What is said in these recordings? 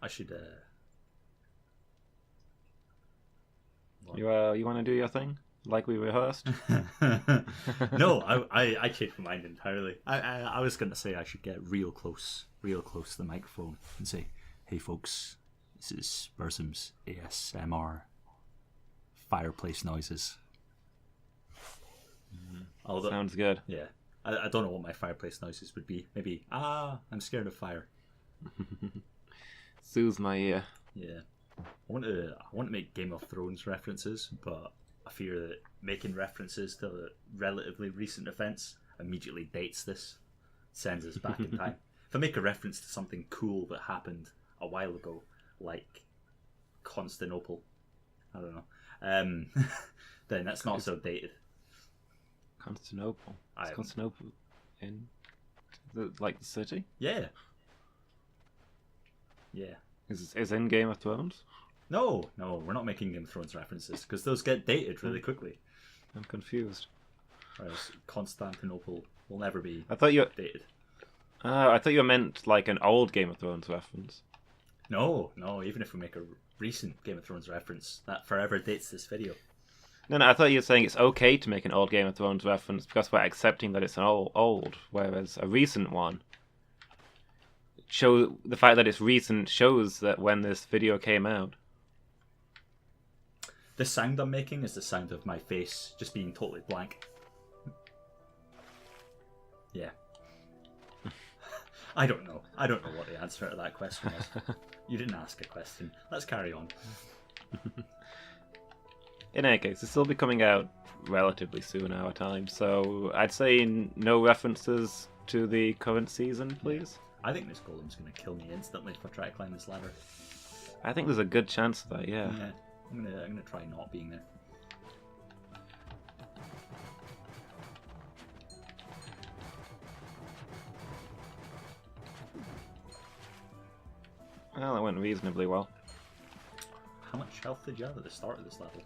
I should. You want to do your thing like we rehearsed? No, I changed my mind entirely. I was going to say I should get real close to the microphone and say, "Hey folks, this is Burzum's ASMR fireplace noises." Although, Sounds good. yeah, I don't know what my fireplace noises would be. Maybe I'm scared of fire. Soothes my ear. Yeah, I want to make Game of Thrones references, but I fear that making references to relatively recent events immediately dates this, sends us back in time. If I make a reference to something cool that happened a while ago, like Constantinople, I don't know, then that's not so dated. Constantinople. Is Constantinople in the city? Yeah. Yeah. Is in Game of Thrones? No, we're not making Game of Thrones references because those get dated really quickly. I'm confused. Whereas Constantinople will never be I thought you dated. I thought you meant like an old Game of Thrones reference. No, even if we make a recent Game of Thrones reference, that forever dates this video. No, I thought you were saying it's okay to make an old Game of Thrones reference because we're accepting that it's an old, whereas a recent one, the fact that it's recent shows that when this video came out. The sound I'm making is the sound of my face just being totally blank. Yeah. I don't know what the answer to that question is. You didn't ask a question. Let's carry on. In any case, this will be coming out relatively soon our time, so I'd say no references to the current season, please. I think this golem's going to kill me instantly if I try to climb this ladder. I think there's a good chance of that, yeah. I'm gonna try not being there. Well, that went reasonably well. How much health did you have at the start of this level?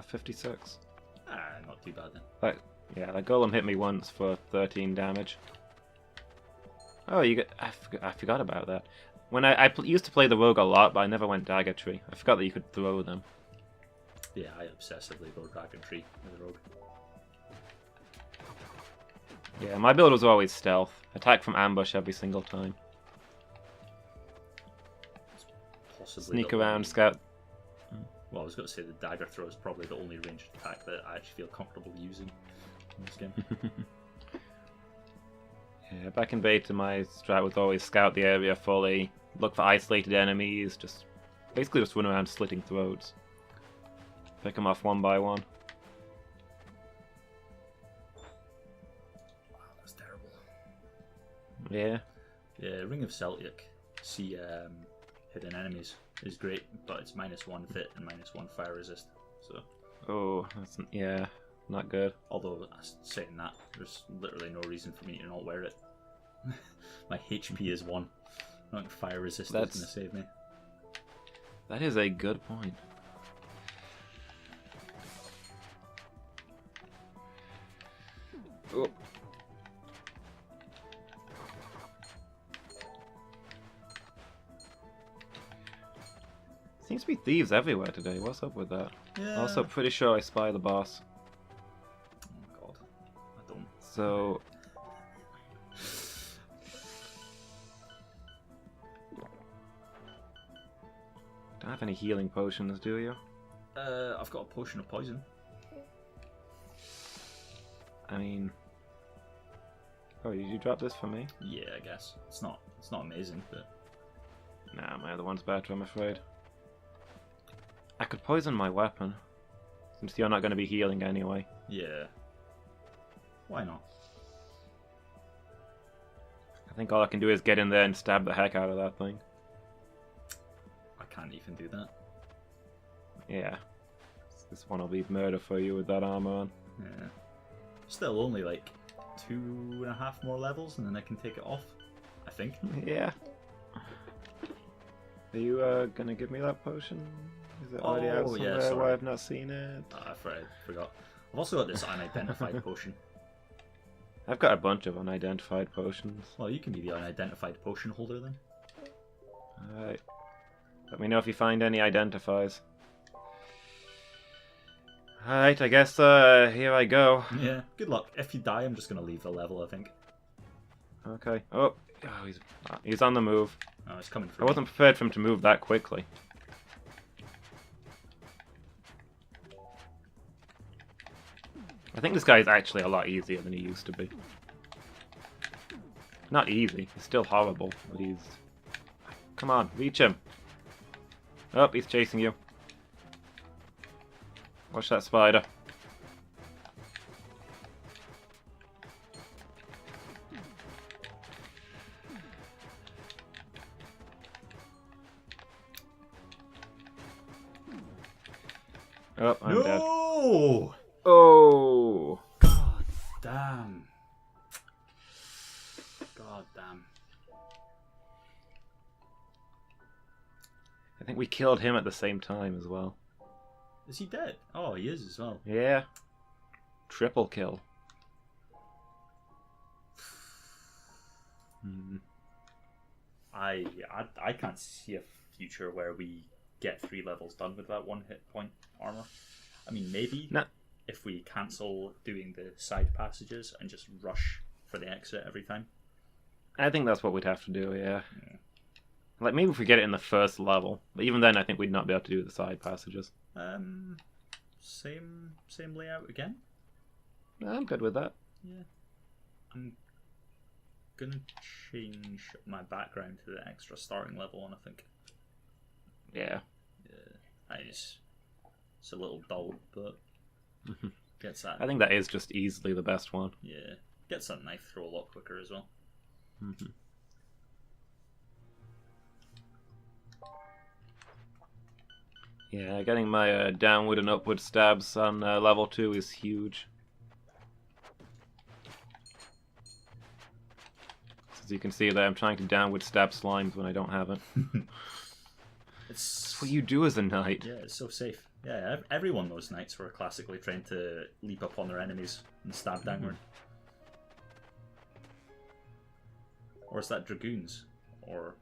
56. Not too bad then. That golem hit me once for 13 damage. Oh, I forgot about that. When I used to play the rogue a lot, but I never went dagger tree. I forgot that you could throw them. Yeah, I obsessively go dragon tree with the rogue. Yeah, my build was always stealth. Attack from ambush every single time. Possibly Sneak around, scout. Well, I was going to say the dagger throw is probably the only ranged attack that I actually feel comfortable using in this game. Yeah, back in beta, my strat was always scout the area fully, look for isolated enemies, basically just run around slitting throats. Pick them off one by one. Wow, that's terrible. Yeah. Yeah, Ring of Celtic, see hidden enemies is great, but it's -1 fit and -1 fire resist. So. Oh, yeah, not good. Although, saying that, there's literally no reason for me to not wear it. My HP is 1. Not fire resistance is going to save me. That is a good point. Oh. Seems to be thieves everywhere today. What's up with that? Yeah. Also, pretty sure I spy the boss. Oh god, I don't. So. Don't have any healing potions, do you? I've got a potion of poison. I mean. Oh, did you drop this for me? Yeah, I guess it's not amazing, but Nah, my other one's better, I'm afraid. I could poison my weapon, since you're not going to be healing anyway. yeah. Why not? I think all I can do is get in there and stab the heck out of that thing. I can't even do that. Yeah. This one will be murder for you with that armor on. Yeah. Still only like 2.5 more levels, and then I can take it off. I think. Yeah. Are you gonna give me that potion? Is it already out somewhere sorry. where I've not seen it? I forgot. I've also got this unidentified potion. I've got a bunch of unidentified potions. Well, you can be the unidentified potion holder then. Alright. Let me know if you find any identifies. Alright, I guess here I go. Yeah, good luck. If you die, I'm just going to leave the level, I think. Okay. Oh, he's on the move. Oh, it's coming I through. wasn't prepared for him to move that quickly. I think this guy is actually a lot easier than he used to be. Not easy. He's still horrible, but he's... Come on, reach him. Oh, he's chasing you. Watch that spider. Oh, I'm dead. No! Oh! God damn. God damn. I think we killed him at the same time as well. Is he dead? Oh, he is as well. Yeah. Triple kill. I can't see a future where we get 3 levels done with that 1 hit point armor. I mean, maybe if we cancel doing the side passages and just rush for the exit every time. I think that's what we'd have to do, yeah. Like, maybe if we get it in the first level. But even then, I think we'd not be able to do the side passages. Same layout again? I'm good with that. Yeah. I'm gonna change my background to the extra starting level one, I think. Yeah. It's a little dull, but gets that. I think that is just easily the best one. Yeah. Gets that knife throw a lot quicker as well. Yeah, getting my downward and upward stabs on level 2 is huge. As you can see there, I'm trying to downward stab slimes when I don't have it. It's That's what you do as a knight. Yeah, it's so safe. Yeah, every one of those knights were classically trained to leap upon their enemies and stab downward. Or is that dragoons? Or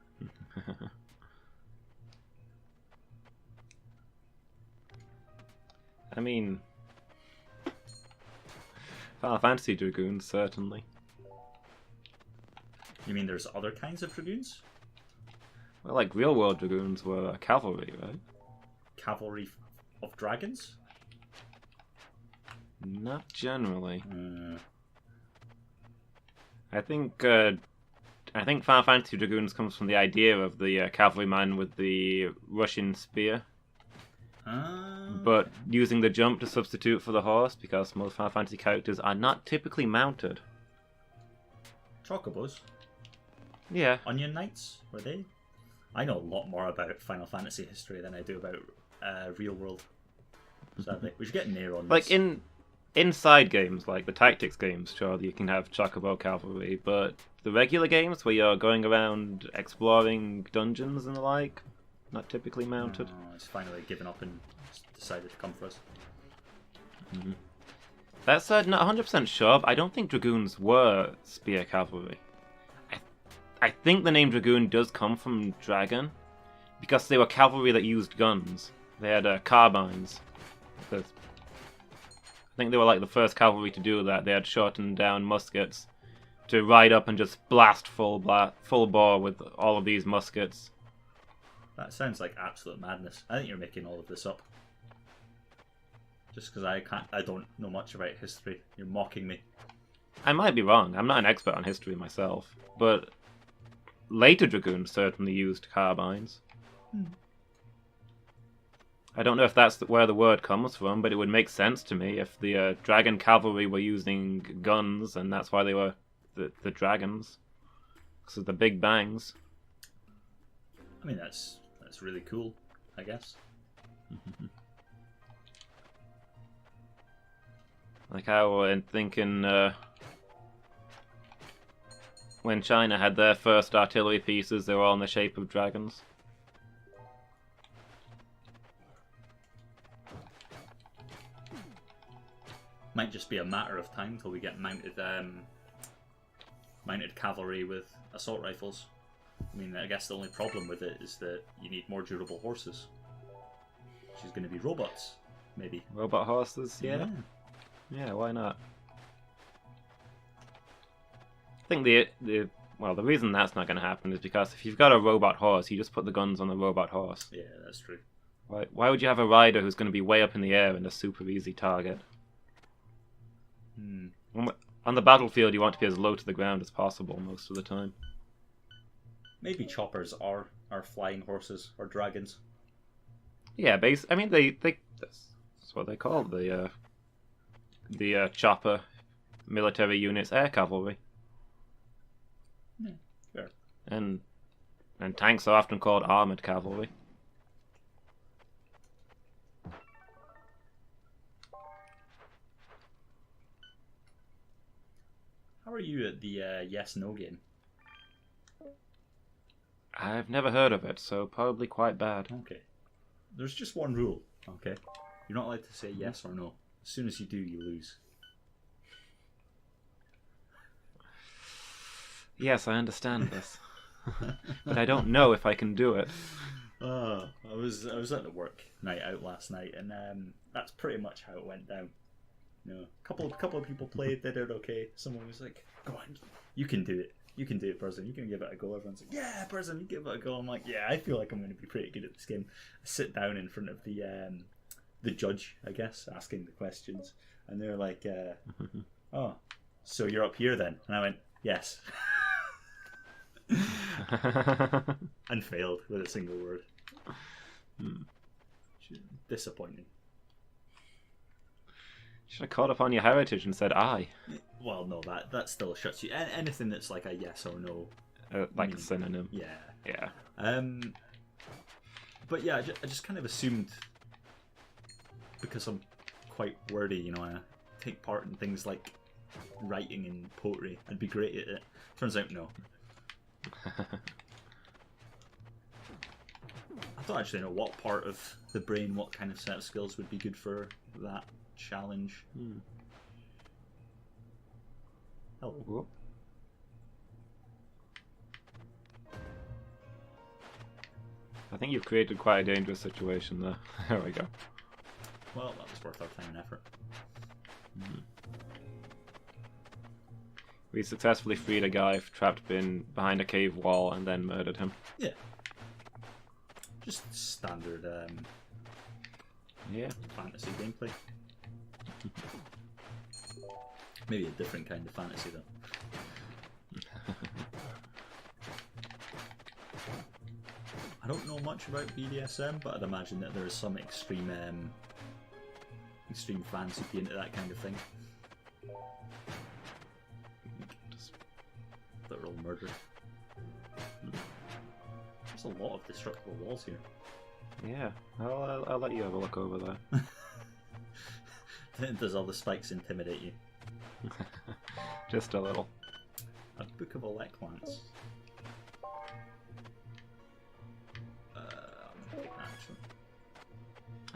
I mean, Final Fantasy dragoons, certainly. you mean there's other kinds of dragoons? Well, like real-world dragoons were cavalry, right? Cavalry of dragons? Not generally. Uh, I think Final Fantasy dragoons comes from the idea of the cavalryman with the Russian spear, but using the jump to substitute for the horse because most Final Fantasy characters are not typically mounted. Chocobos? Yeah. Onion Knights? Were they? I know a lot more about Final Fantasy history than I do about real world. Sadly, we should get Nair on Like this. inside games, like the tactics games, sure, you can have Chocobo cavalry, but the regular games where you're going around exploring dungeons and the like, not typically mounted. Oh, it's finally given up and decided to come for us. That's not 100% sure, but I don't think dragoons were spear cavalry. I think the name dragoon does come from dragon, because they were cavalry that used guns. They had carbines. I think they were like the first cavalry to do that. They had shortened down muskets to ride up and just blast full bore with all of these muskets. That sounds like absolute madness. I think you're making all of this up. Just because I don't know much about history. You're mocking me. I might be wrong. I'm not an expert on history myself, but later dragoons certainly used carbines. I don't know if that's where the word comes from, but it would make sense to me if the dragon cavalry were using guns, and that's why they were the dragons. Because of the big bangs. I mean, that's really cool, I guess. Like how I'm thinking when China had their first artillery pieces, they were all in the shape of dragons. Might just be a matter of time till we get mounted mounted cavalry with assault rifles. I mean, I guess the only problem with it is that you need more durable horses. Which is going to be robots, maybe. Robot horses, yeah. Yeah, why not? I think the reason that's not going to happen is because if you've got a robot horse, you just put the guns on the robot horse. Yeah, that's true. Why would you have a rider who's going to be way up in the air and a super easy target? On the battlefield, you want to be as low to the ground as possible most of the time. Maybe choppers are flying horses or dragons. Yeah, I mean, that's what they call the chopper military units, air cavalry. Yeah, fair. And tanks are often called armored cavalry. How are you at the yes/no game? I've never heard of it, so probably quite bad. Okay. There's just one rule, okay? You're not allowed to say yes or no. As soon as you do, you lose. Yes, I understand this. But I don't know if I can do it. I was at the work night out last night, and that's pretty much how it went down. You know, a couple of people played, they did okay. Someone was like, "Go on, you can do it. You can do it, Person. You can give it a go." Everyone's like, "Yeah, Person, you give it a go." I'm like, "Yeah, I feel like I'm going to be pretty good at this game." I sit down in front of the judge, I guess, asking the questions, and they're like, "Oh, so you're up here then?" And I went, "Yes." And failed with a single word. Disappointing. Should have called upon your heritage and said "I." Well, no, that still shuts you. Anything that's like a yes or no, like a synonym. Yeah. But yeah, I just kind of assumed, because I'm quite wordy, you know, I take part in things like writing and poetry. I'd be great at it. Turns out, no. I don't actually know what part of the brain, what kind of set of skills would be good for that challenge. Hello. Whoop. I think you've created quite a dangerous situation there. There we go. Well, that was worth our time and effort. We successfully freed a guy trapped behind a cave wall and then murdered him. Yeah. Just standard fantasy gameplay. Maybe a different kind of fantasy though. I don't know much about BDSM, but I'd imagine that there is some extreme fans who'd be into that kind of thing. Just literal murder. There's a lot of destructible walls here. Yeah, I'll let you have a look over there. Does all the spikes intimidate you? Just a little. A Book of Eleclance.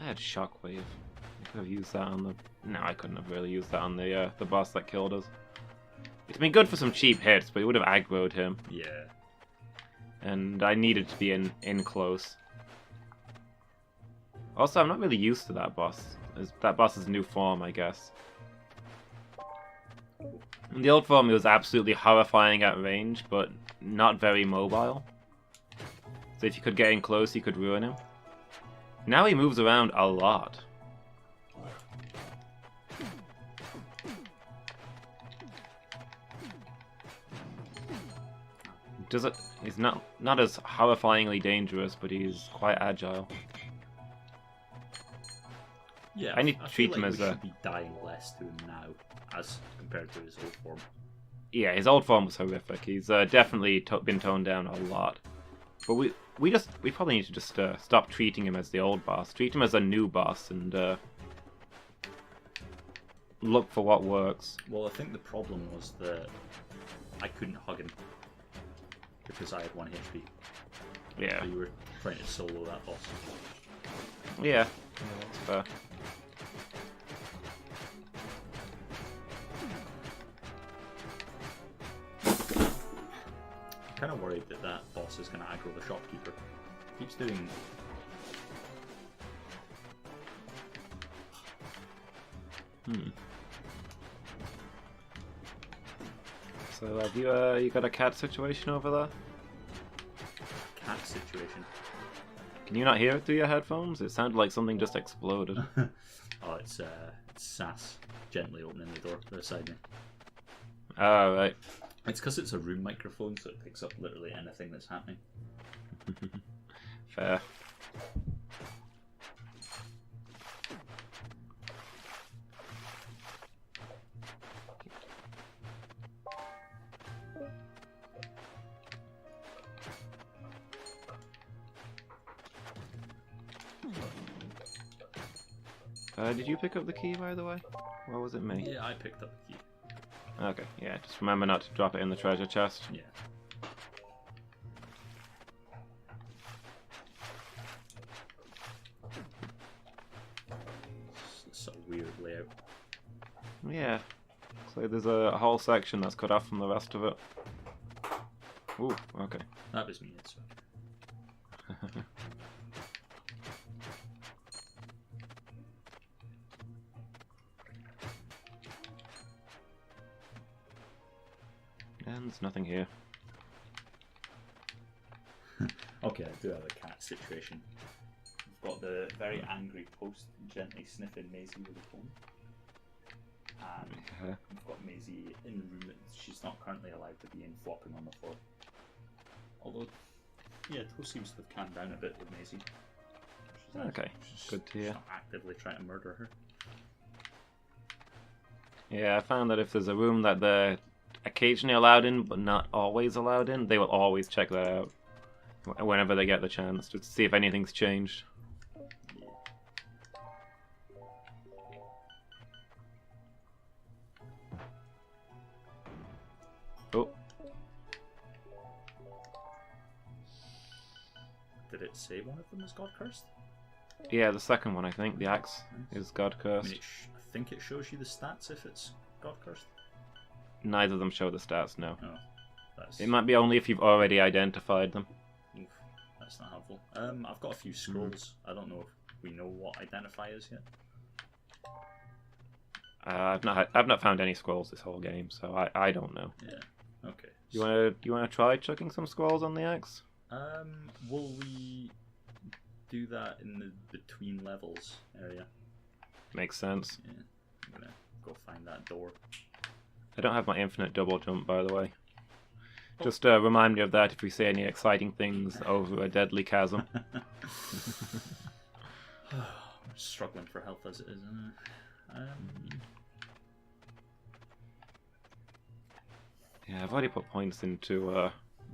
I had Shockwave. I could have used that on the... No, I couldn't have really used that on the boss that killed us. It's been good for some cheap hits, but it would have aggroed him. Yeah. And I needed to be in close. Also, I'm not really used to that boss. That boss's new form, I guess. In the old form, it was absolutely horrifying at range, but not very mobile. So if you could get in close, you could ruin him. Now he moves around a lot. He's not as horrifyingly dangerous, but he's quite agile. Yeah, I need to treat him as we should be dying less to him now, as compared to his old form. Yeah, his old form was horrific. He's definitely been toned down a lot. But we probably need to just stop treating him as the old boss. Treat him as a new boss and look for what works. Well, I think the problem was that I couldn't hug him because I had 1 HP. Yeah. So you were trying to solo that boss. Yeah, that's fair. kind of worried that that boss is going to aggro the shopkeeper. Keeps doing. So have you got a cat situation over there? Cat situation. Can you not hear it through your headphones? It sounded like something just exploded. Oh, it's Sass gently opening the door beside me. Oh, right. It's because it's a room microphone, so it picks up literally anything that's happening. Fair. Did you pick up the key, by the way? Or was it me? Yeah, I picked up the key. Okay, yeah, just remember not to drop it in the treasure chest. Yeah. It's a weird layout. Yeah. Looks like there's a whole section that's cut off from the rest of it. Ooh, okay. That was me, it's okay. And there's nothing here. Okay, I do have a cat situation. I've got the very angry post gently sniffing Maisie with a phone. And I've got Maisie in the room that she's not currently allowed to be in, flopping on the floor. Although, yeah, Toast seems to have calmed down a bit with Maisie. Okay, good to hear. She's not actively trying to murder her. Yeah, I found that if there's a room that they're occasionally allowed in, but not always allowed in, they will always check that out whenever they get the chance, just to see if anything's changed. Oh. Did it say one of them is God cursed? Yeah, the second one, I think, the axe, is God I cursed. mean, I think it shows you the stats if it's God cursed. Neither of them show the stats, no. No, that's... It might be only if you've already identified them. Oof, that's not helpful. I've got a few scrolls. I don't know if we know what identify is yet. I've not found any scrolls this whole game, so I don't know. Yeah. Okay. You wanna try chucking some scrolls on the axe? Will we do that in the between levels area? Makes sense. Yeah. I'm gonna go find that door. I don't have my infinite double jump, by the way. Just remind me of that if we see any exciting things over a deadly chasm. We're struggling for health as it is, isn't it? Yeah, I've already put points into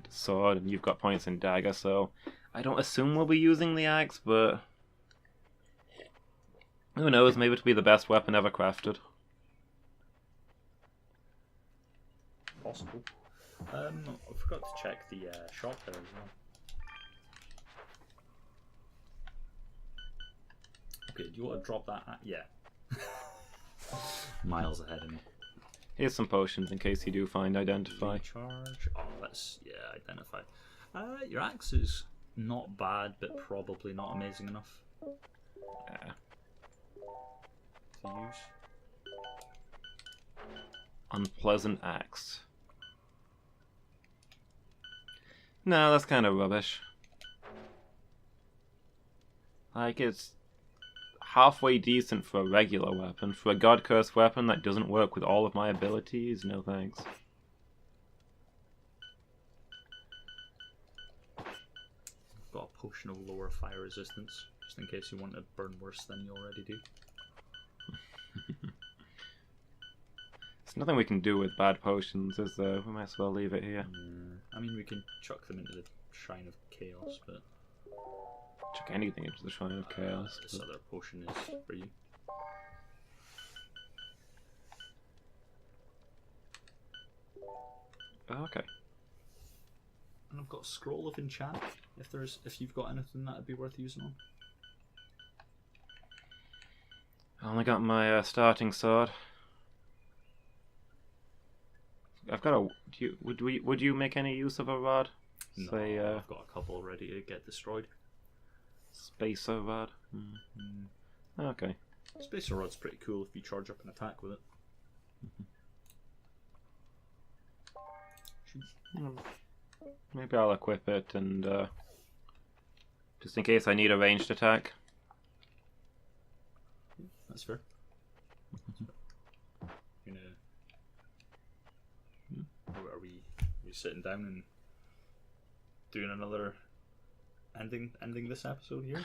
sword, and you've got points in dagger, so I don't assume we'll be using the axe, but who knows, maybe it'll be the best weapon ever crafted. Possible. I forgot to check the shop there as well. Okay, do you want to drop that? Yeah. Miles ahead of me. Here's some potions in case you do find identify. Recharge. Oh, let's identify. Your axe is not bad, but probably not amazing enough to use. Unpleasant axe. No, that's kind of rubbish. Like, it's halfway decent for a regular weapon. For a god cursed weapon that doesn't work with all of my abilities, no thanks. Got a potion of lower fire resistance, just in case you want to burn worse than you already do. There's nothing we can do with bad potions, is there? We might as well leave it here. I mean, we can chuck them into the Shrine of Chaos, but... Chuck anything into the Shrine of Chaos. This other potion is for you. Oh, okay. And I've got a Scroll of Enchant, if you've got anything that'd be worth using on. I only got my starting sword. I've got a. Would you make any use of a rod? No, Say, I've got a couple ready to get destroyed. Spacer rod. Mm-hmm. Okay. Spacer rod's pretty cool if you charge up an attack with it. Maybe I'll equip it and just in case I need a ranged attack. That's fair. Are we sitting down and doing another ending this episode here?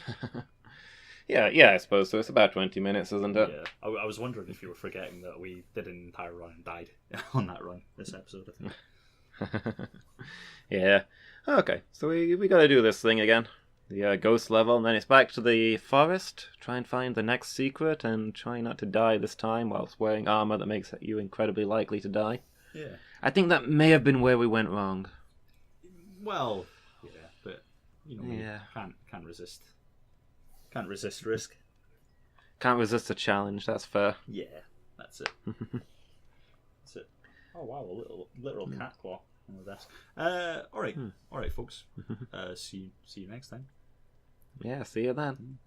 Yeah, I suppose so. It's about 20 minutes, isn't it? Yeah. I was wondering if you were forgetting that we did an entire run and died on that run this episode, I think. Yeah. Okay, so we got to do this thing again. The ghost level, and then it's back to the forest. Try and find the next secret, and try not to die this time whilst wearing armor that makes you incredibly likely to die. Yeah. I think that may have been where we went wrong. Well, yeah, but we can't resist. Can't resist risk. Can't resist a challenge. That's fair. Yeah, that's it. That's it. Oh wow, a literal cat claw on the desk. All right, folks. See you next time. Yeah, see you then.